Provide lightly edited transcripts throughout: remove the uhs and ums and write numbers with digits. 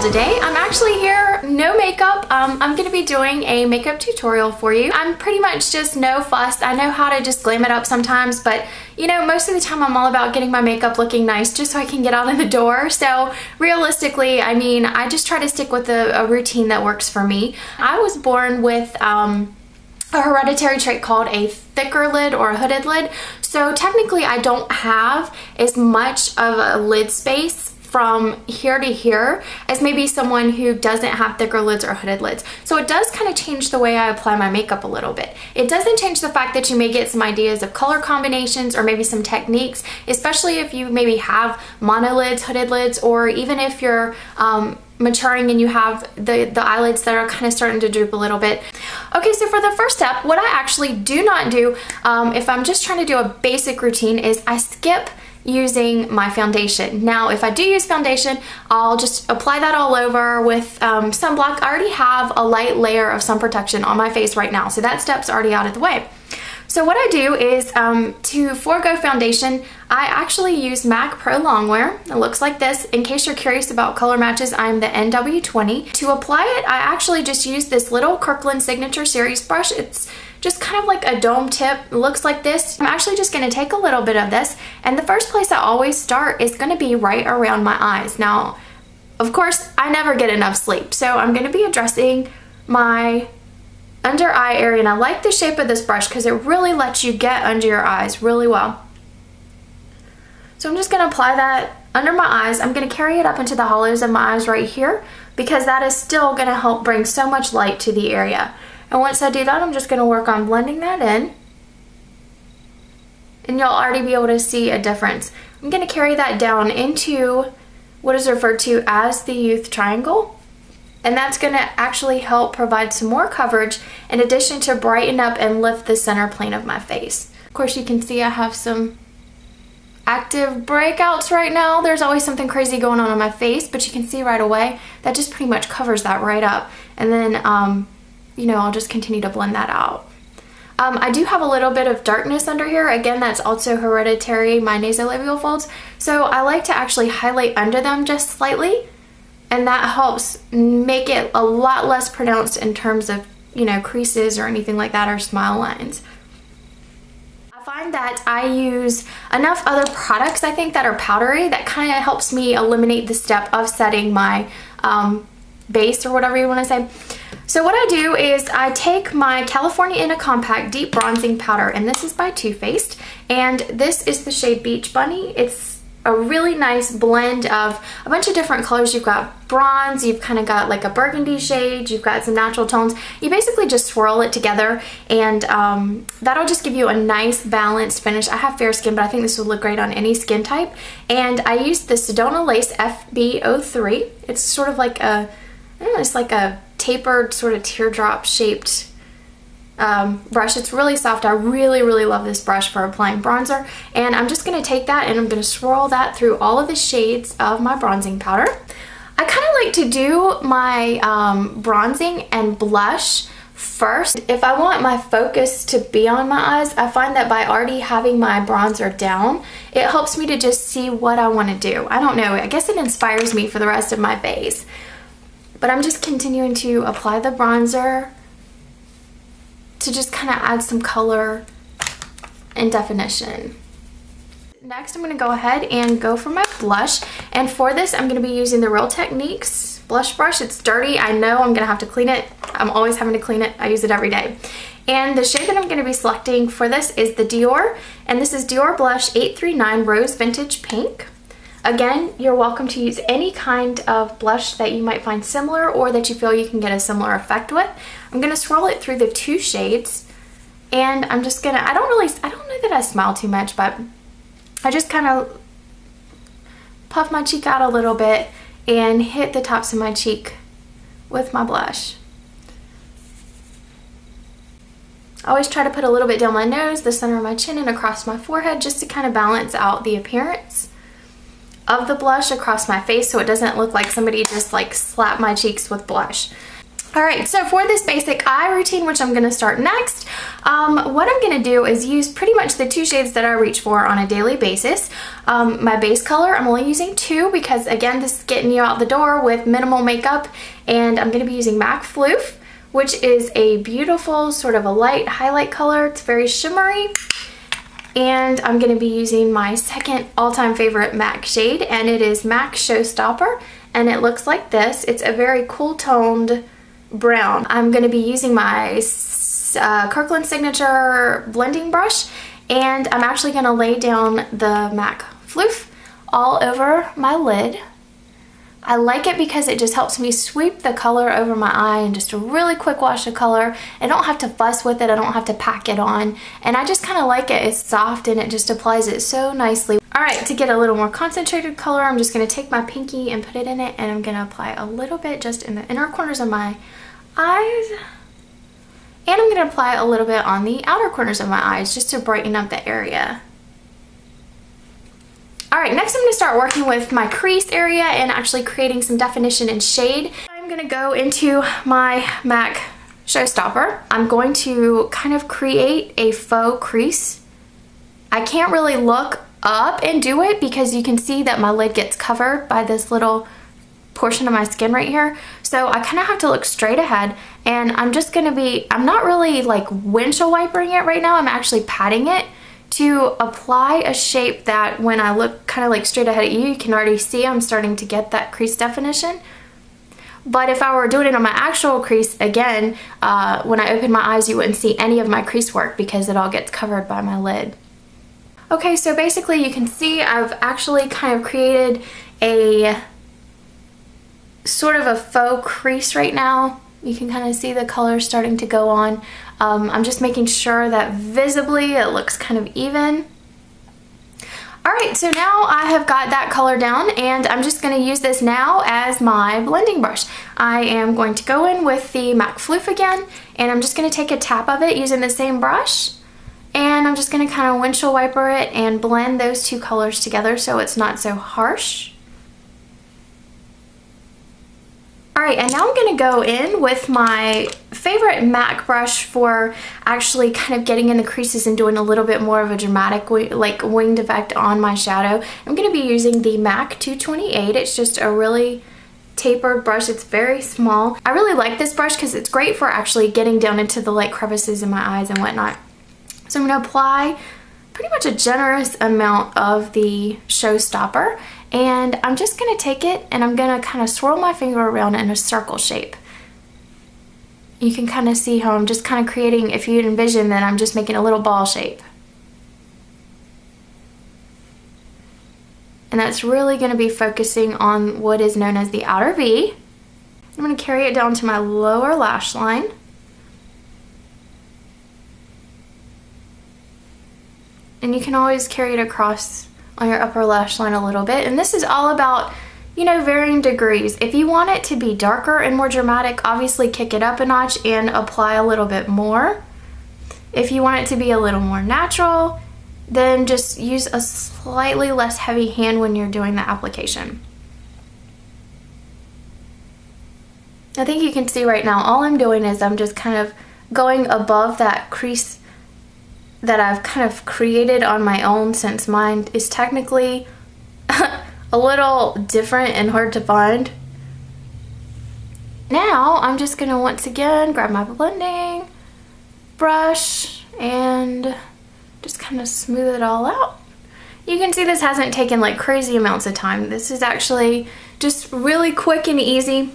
today. I'm actually here, no makeup. I'm gonna be doing a makeup tutorial for you. I'm pretty much just no fuss. I know how to just glam it up sometimes, but you know, most of the time I'm all about getting my makeup looking nice just so I can get out in the door. So realistically, I mean, I just try to stick with a routine that works for me. I was born with a hereditary trait called a thicker lid or a hooded lid. So technically I don't have as much of a lid space from here to here as maybe someone who doesn't have thicker lids or hooded lids. So it does kind of change the way I apply my makeup a little bit. It doesn't change the fact that you may get some ideas of color combinations or maybe some techniques, especially if you maybe have monolids, hooded lids, or even if you're maturing and you have the eyelids that are kind of starting to droop a little bit. Okay, so for the first step, what I actually do not do if I'm just trying to do a basic routine is I skip using my foundation. Now, if I do use foundation, I'll just apply that all over with sunblock. I already have a light layer of sun protection on my face right now, so that step's already out of the way. So what I do is to forego foundation, I actually use MAC Pro Longwear. It looks like this. In case you're curious about color matches, I'm the NW20. To apply it, I actually just use this little Kirkland Signature Series brush. It's just kind of like a dome tip. It looks like this. I'm actually just going to take a little bit of this, and the first place I always start is going to be right around my eyes. Now, of course, I never get enough sleep, so I'm going to be addressing my under eye area, and I like the shape of this brush because it really lets you get under your eyes really well. So I'm just going to apply that under my eyes. I'm going to carry it up into the hollows of my eyes right here because that is still going to help bring so much light to the area. And once I do that, I'm just going to work on blending that in, and you'll already be able to see a difference. I'm going to carry that down into what is referred to as the youth triangle. And that's going to actually help provide some more coverage in addition to brighten up and lift the center plane of my face. Of course, you can see I have some active breakouts right now. There's always something crazy going on my face, but you can see right away that just pretty much covers that right up. And then, you know, I'll just continue to blend that out. I do have a little bit of darkness under here. Again, that's also hereditary, my nasolabial folds. So I like to actually highlight under them just slightly, and that helps make it a lot less pronounced in terms of, you know, creases or anything like that, or smile lines. I find that I use enough other products, I think, that are powdery that kind of helps me eliminate the step of setting my base, or whatever you want to say. So what I do is I take my California in a Compact Deep Bronzing Powder, and this is by Too Faced, and this is the shade Beach Bunny. It's a really nice blend of a bunch of different colors. You've got bronze, you've kind of got like a burgundy shade, you've got some natural tones. You basically just swirl it together, and that'll just give you a nice balanced finish. I have fair skin, but I think this would look great on any skin type. And I used the Sedona Lace FB03. It's sort of like a, I don't know, it's like a tapered sort of teardrop shaped brush. It's really soft. I really love this brush for applying bronzer, and I'm just going to take that and I'm going to swirl that through all of the shades of my bronzing powder. I kind of like to do my bronzing and blush first. If I want my focus to be on my eyes, I find that by already having my bronzer down, it helps me to just see what I want to do. I don't know, I guess it inspires me for the rest of my face. But I'm just continuing to apply the bronzer to just kind of add some color and definition. Next, I'm going to go ahead and go for my blush. And for this, I'm going to be using the Real Techniques blush brush. It's dirty. I know I'm going to have to clean it. I'm always having to clean it. I use it every day. And the shade that I'm going to be selecting for this is the Dior. And this is Dior Blush 839 Rose Vintage Pink. Again, you're welcome to use any kind of blush that you might find similar or that you feel you can get a similar effect with. I'm going to swirl it through the two shades, and I'm just going to, I don't know that I smile too much, but I just kind of puff my cheek out a little bit and hit the tops of my cheek with my blush. I always try to put a little bit down my nose, the center of my chin, and across my forehead just to kind of balance out the appearance of the blush across my face so it doesn't look like somebody just like slapped my cheeks with blush. Alright, so for this basic eye routine, which I'm going to start next, what I'm going to do is use pretty much the 2 shades that I reach for on a daily basis. My base color, I'm only using 2 because, again, this is getting you out the door with minimal makeup, and I'm going to be using MAC Floof, which is a beautiful sort of a light highlight color. It's very shimmery. And I'm going to be using my second all-time favorite MAC shade, and it is MAC Showstopper, and it looks like this. It's a very cool toned brown. I'm going to be using my Kirkland Signature blending brush, and I'm actually going to lay down the MAC Floof all over my lid. I like it because it just helps me sweep the color over my eye and just a really quick wash of color. I don't have to fuss with it, I don't have to pack it on, and I just kind of like it. It's soft and it just applies it so nicely. Alright, to get a little more concentrated color, I'm just going to take my pinky and put it in it, and I'm going to apply a little bit just in the inner corners of my eyes, and I'm going to apply a little bit on the outer corners of my eyes just to brighten up the area. Alright, next I'm going to start working with my crease area and actually creating some definition and shade. I'm going to go into my MAC Showstopper. I'm going to kind of create a faux crease. I can't really look up and do it because you can see that my lid gets covered by this little portion of my skin right here, so I kind of have to look straight ahead, and I'm just going to be, I'm not really like windshield wipering it right now, I'm actually patting it to apply a shape that when I look kind of like straight ahead at you, you can already see I'm starting to get that crease definition. But if I were doing it on my actual crease, again, when I open my eyes you wouldn't see any of my crease work because it all gets covered by my lid. Okay, so basically you can see I've actually kind of created a sort of a faux crease right now. You can kind of see the color starting to go on. I'm just making sure that visibly it looks kind of even. Alright, so now I have got that color down, and I'm just going to use this now as my blending brush. I am going to go in with the MAC Floof again, and I'm just going to take a tap of it using the same brush, and I'm just going to kind of windshield wiper it and blend those 2 colors together so it's not so harsh. Alright, and now I'm going to go in with my favorite MAC brush for actually kind of getting in the creases and doing a little bit more of a dramatic like winged effect on my shadow. I'm going to be using the MAC 228. It's just a really tapered brush. It's very small. I really like this brush because it's great for actually getting down into the like crevices in my eyes and whatnot. So I'm going to apply pretty much a generous amount of the Showstopper, and I'm just going to take it and I'm going to kind of swirl my finger around in a circle shape. You can kind of see how I'm just kind of creating, if you envision that I'm just making a little ball shape. And that's really going to be focusing on what is known as the outer V. I'm going to carry it down to my lower lash line. And you can always carry it across on your upper lash line a little bit. And this is all about, you know, varying degrees. If you want it to be darker and more dramatic, obviously kick it up a notch and apply a little bit more. If you want it to be a little more natural, then just use a slightly less heavy hand when you're doing the application. I think you can see right now, all I'm doing is I'm just kind of going above that crease that I've kind of created on my own, since mine is technically a little different and hard to find. Now I'm just going to once again grab my blending brush and just kind of smooth it all out. You can see this hasn't taken like crazy amounts of time. This is actually just really quick and easy.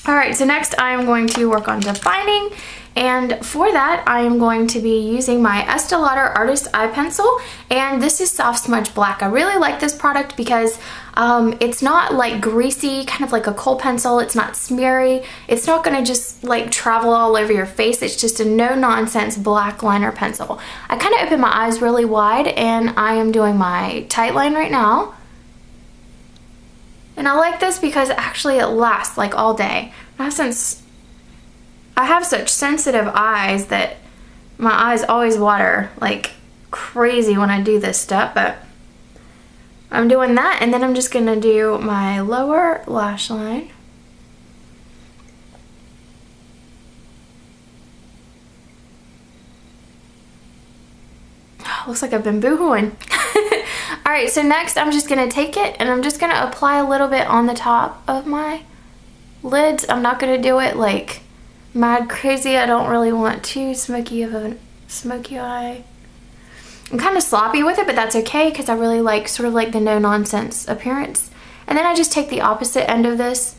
Alright, so next I am going to work on defining, and for that I am going to be using my Estee Lauder Artist Eye Pencil, and this is Soft Smudge Black. I really like this product because it's not like greasy, kind of like a kohl pencil. It's not smeary. It's not going to just like travel all over your face. It's just a no-nonsense black liner pencil. I kind of open my eyes really wide, and I am doing my tight line right now. And I like this because actually it lasts like all day. I have such sensitive eyes that my eyes always water like crazy when I do this step, but I'm doing that, and then I'm just gonna do my lower lash line. looks like I've been boohooing. Alright, so next I'm just going to take it and I'm just going to apply a little bit on the top of my lids. I'm not going to do it like mad crazy. I don't really want too smoky of a smoky eye. I'm kind of sloppy with it, but that's okay because I really like sort of like the no-nonsense appearance. And then I just take the opposite end of this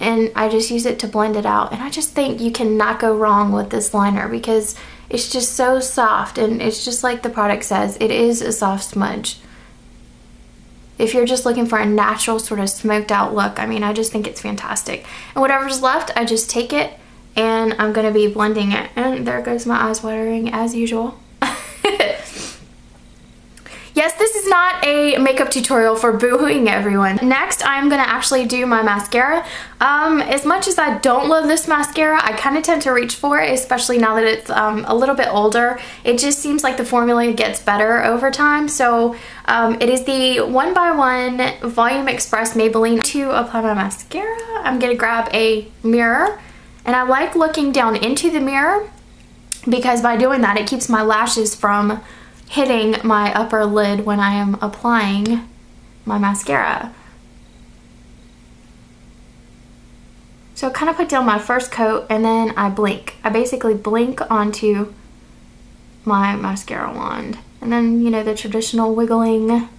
and I just use it to blend it out. And I just think you cannot go wrong with this liner because it's just so soft, and it's just like the product says, it is a soft smudge. If you're just looking for a natural sort of smoked out look, I mean, I just think it's fantastic. And whatever's left, I just take it and I'm gonna be blending it. And there goes my eyes watering as usual. Yes, this is not a makeup tutorial for boohooing everyone. Next, I'm gonna actually do my mascara. As much as I don't love this mascara, I kind of tend to reach for it, especially now that it's a little bit older. It just seems like the formula gets better over time. So it is the 1x1 Volume Express Maybelline. To apply my mascara, I'm gonna grab a mirror, and I like looking down into the mirror because by doing that, it keeps my lashes from hitting my upper lid when I am applying my mascara. So I kind of put down my first coat and then I blink. I basically blink onto my mascara wand. And then, you know, the traditional wiggling.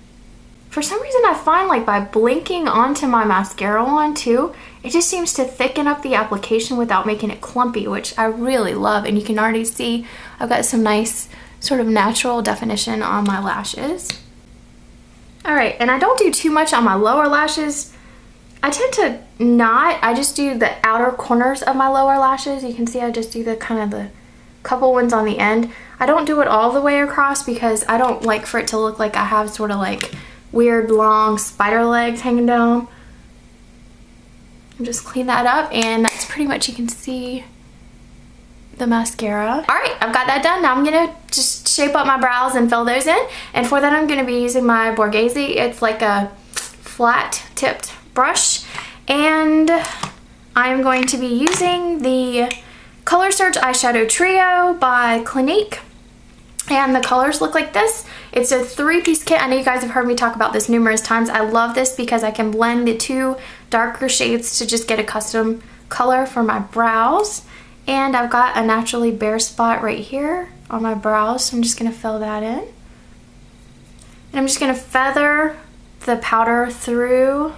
For some reason I find like by blinking onto my mascara wand too, it just seems to thicken up the application without making it clumpy, which I really love. And you can already see I've got some nice sort of natural definition on my lashes. Alright, and I don't do too much on my lower lashes. I tend to not. I just do the outer corners of my lower lashes. You can see I just do the kind of the couple ones on the end. I don't do it all the way across because I don't like for it to look like I have sort of like weird long spider legs hanging down. Just clean that up, and that's pretty much, you can see the mascara. Alright, I've got that done. Now I'm gonna just shape up my brows and fill those in, and for that I'm gonna be using my Borghese. It's like a flat tipped brush, and I'm going to be using the Color Surge Eyeshadow Trio by Clinique, and the colors look like this. It's a 3-piece kit. I know you guys have heard me talk about this numerous times. I love this because I can blend the two darker shades to just get a custom color for my brows. And I've got a naturally bare spot right here on my brows, so I'm just going to fill that in. And I'm just going to feather the powder through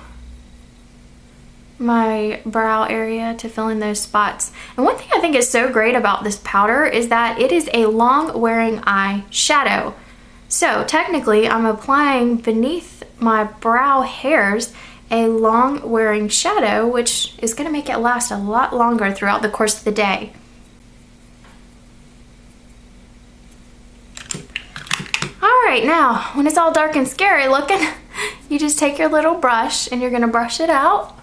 my brow area to fill in those spots. And one thing I think is so great about this powder is that it is a long wearing eye shadow. So technically I'm applying beneath my brow hairs a long wearing shadow, which is going to make it last a lot longer throughout the course of the day. Alright, now when it's all dark and scary looking, you just take your little brush and you're going to brush it out.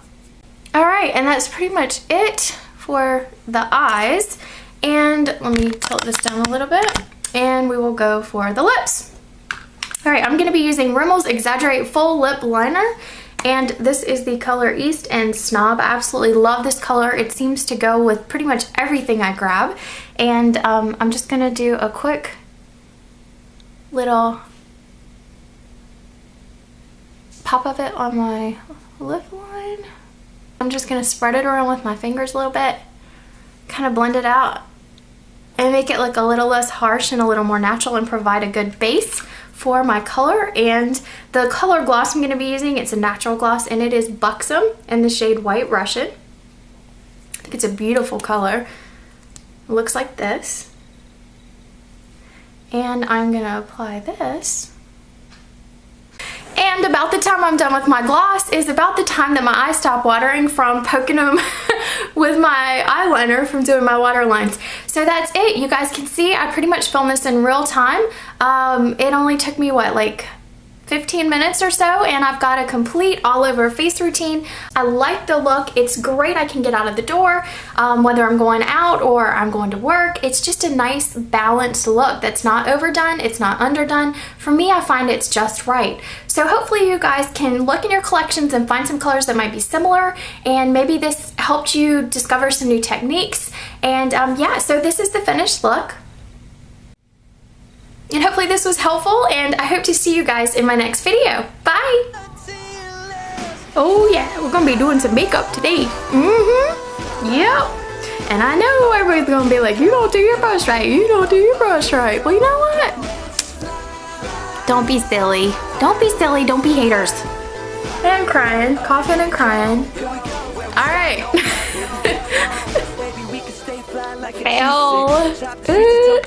Alright, and that's pretty much it for the eyes. And let me tilt this down a little bit and we will go for the lips. Alright, I'm going to be using Rimmel's Exaggerate Full Lip Liner. And this is the color East End Snob. I absolutely love this color. It seems to go with pretty much everything I grab. And I'm just going to do a quick little pop of it on my lip line. I'm just going to spread it around with my fingers a little bit, kind of blend it out, and make it look a little less harsh and a little more natural and provide a good base for my color. And the color gloss I'm going to be using, it's a natural gloss and it is Buxom in the shade White Russian. I think it's a beautiful color. It looks like this. And I'm going to apply this. And about the time I'm done with my gloss is about the time that my eyes stop watering from poking them with my eyeliner from doing my water lines. So that's it. You guys can see I pretty much filmed this in real time. It only took me, what, like 15 minutes or so, and I've got a complete all over face routine. I like the look. It's great. I can get out of the door, whether I'm going out or I'm going to work. It's just a nice balanced look that's not overdone. It's not underdone. For me, I find it's just right. So hopefully you guys can look in your collections and find some colors that might be similar, and maybe this helped you discover some new techniques. And yeah, so this is the finished look. And hopefully this was helpful, and I hope to see you guys in my next video. Bye! Oh yeah, we're gonna be doing some makeup today. Yep. And I know everybody's gonna be like, you don't do your brush right, you don't do your brush right. Well, you know what? Don't be silly. Don't be silly, don't be haters. And crying, coughing and crying. Alright. Fail.